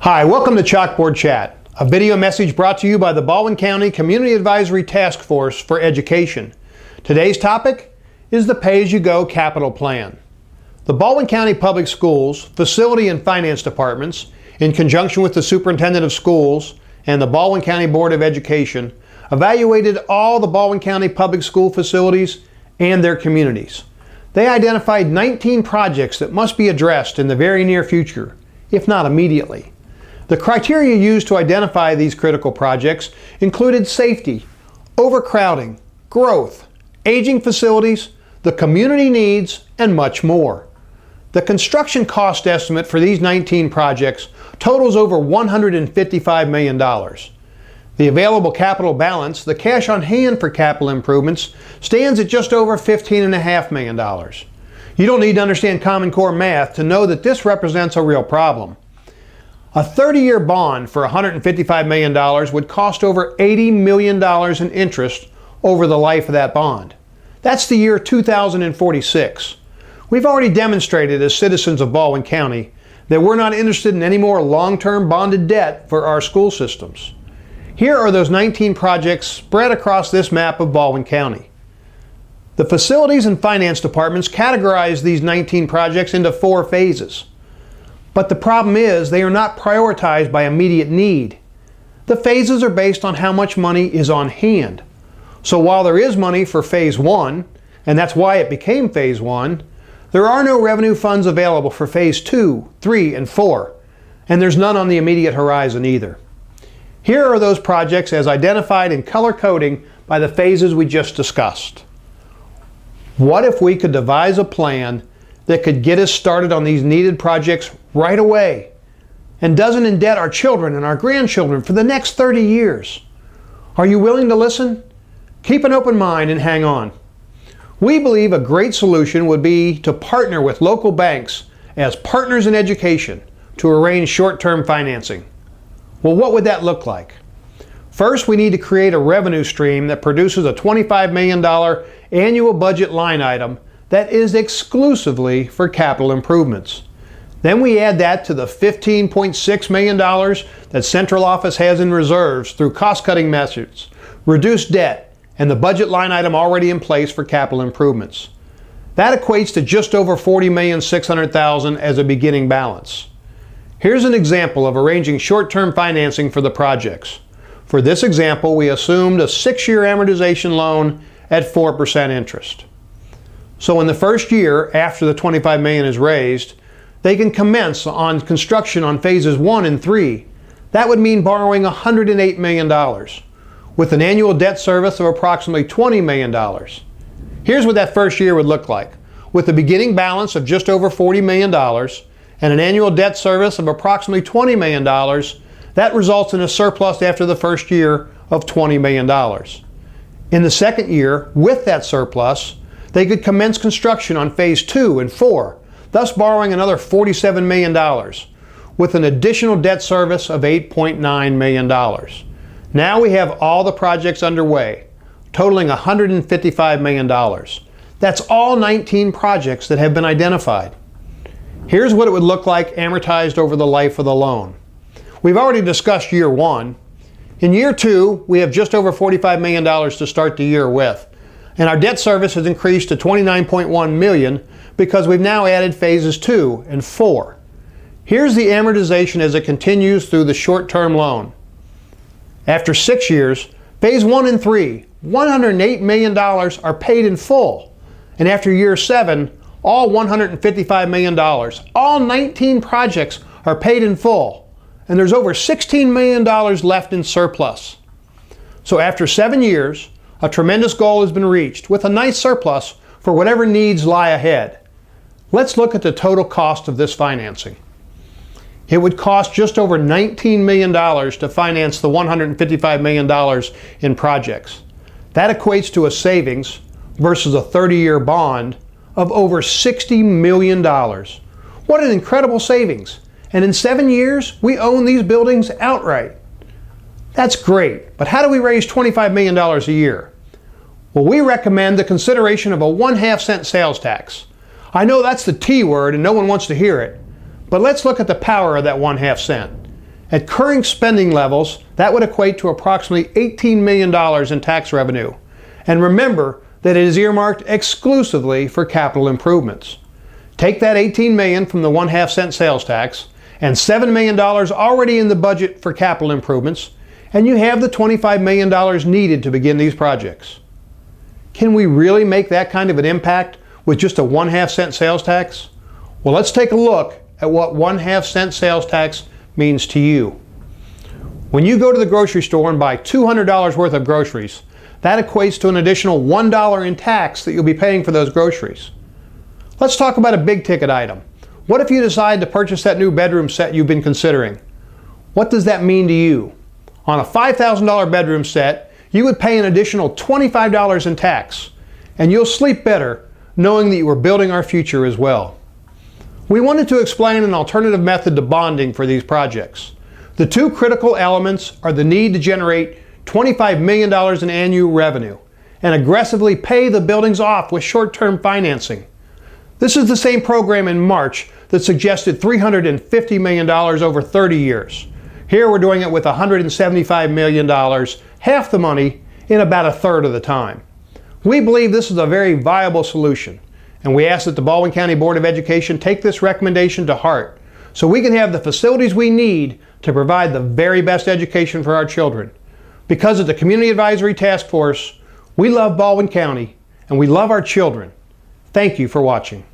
Hi, welcome to Chalkboard Chat, a video message brought to you by the Baldwin County Community Advisory Task Force for Education. Today's topic is the Pay-As-You-Go Capital Plan. The Baldwin County Public Schools Facility and Finance Departments, in conjunction with the Superintendent of Schools and the Baldwin County Board of Education, evaluated all the Baldwin County public school facilities and their communities. They identified 19 projects that must be addressed in the very near future, if not immediately. The criteria used to identify these critical projects included safety, overcrowding, growth, aging facilities, the community needs, and much more. The construction cost estimate for these 19 projects totals over $155 million. The available capital balance, the cash on hand for capital improvements, stands at just over $15.5 million. You don't need to understand Common Core math to know that this represents a real problem. A 30-year bond for $155 million would cost over $80 million in interest over the life of that bond. That's the year 2046. We've already demonstrated as citizens of Baldwin County that we're not interested in any more long-term bonded debt for our school systems. Here are those 19 projects spread across this map of Baldwin County. The Facilities and Finance Departments categorize these 19 projects into 4 phases. But the problem is they are not prioritized by immediate need. The phases are based on how much money is on hand. So while there is money for Phase 1, and that's why it became Phase 1, there are no revenue funds available for Phase 2, 3, and 4, and there's none on the immediate horizon either. Here are those projects as identified in color coding by the phases we just discussed. What if we could devise a plan that could get us started on these needed projects right away and doesn't indebt our children and our grandchildren for the next 30 years? Are you willing to listen? Keep an open mind and hang on. We believe a great solution would be to partner with local banks as partners in education to arrange short-term financing. Well, what would that look like? First, we need to create a revenue stream that produces a $25 million annual budget line item that is exclusively for capital improvements. Then we add that to the $15.6 million that central office has in reserves through cost-cutting measures, reduced debt, and the budget line item already in place for capital improvements. That equates to just over $40,600,000 as a beginning balance. Here's an example of arranging short-term financing for the projects. For this example, we assumed a 6-year amortization loan at 4% interest. So in the first year, after the $25 million is raised, they can commence on construction on phases 1 and 3. That would mean borrowing $108 million, with an annual debt service of approximately $20 million. Here's what that first year would look like. With a beginning balance of just over $40 million and an annual debt service of approximately $20 million, that results in a surplus after the first year of $20 million. In the second year, with that surplus, they could commence construction on Phase 2 and 4, thus borrowing another $47 million, with an additional debt service of $8.9 million. Now we have all the projects underway, totaling $155 million. That's all 19 projects that have been identified. Here's what it would look like amortized over the life of the loan. We've already discussed year 1. In year 2, we have just over $45 million to start the year with. And our debt service has increased to $29.1 million because we've now added phases 2 and 4. Here's the amortization as it continues through the short-term loan. After 6 years, phase 1 and 3, $108 million are paid in full. And after year 7, all $155 million, all 19 projects are paid in full. And there's over $16 million left in surplus. So after 7 years, a tremendous goal has been reached with a nice surplus for whatever needs lie ahead. Let's look at the total cost of this financing. It would cost just over $19 million to finance the $155 million in projects. That equates to a savings versus a 30-year bond of over $60 million. What an incredible savings. And in 7 years, we own these buildings outright. That's great, but how do we raise $25 million a year? Well, we recommend the consideration of a 1/2 cent sales tax. I know that's the T word and no one wants to hear it, but let's look at the power of that 1/2 cent. At current spending levels, that would equate to approximately $18 million in tax revenue. And remember that it is earmarked exclusively for capital improvements. Take that $18 million from the 1/2 cent sales tax and $7 million already in the budget for capital improvements, and you have the $25 million needed to begin these projects. Can we really make that kind of an impact with just a 1/2 cent sales tax? Well, let's take a look at what 1/2 cent sales tax means to you. When you go to the grocery store and buy $200 worth of groceries, that equates to an additional $1 in tax that you'll be paying for those groceries. Let's talk about a big ticket item. What if you decide to purchase that new bedroom set you've been considering? What does that mean to you? On a $5,000 bedroom set, you would pay an additional $25 in tax, and you'll sleep better knowing that you are building our future as well. We wanted to explain an alternative method to bonding for these projects. The two critical elements are the need to generate $25 million in annual revenue and aggressively pay the buildings off with short-term financing. This is the same program in March that suggested $350 million over 30 years. Here we're doing it with $175 million, half the money, in about a third of the time. We believe this is a very viable solution, and we ask that the Baldwin County Board of Education take this recommendation to heart so we can have the facilities we need to provide the very best education for our children. Because of the Community Advisory Task Force, we love Baldwin County and we love our children. Thank you for watching.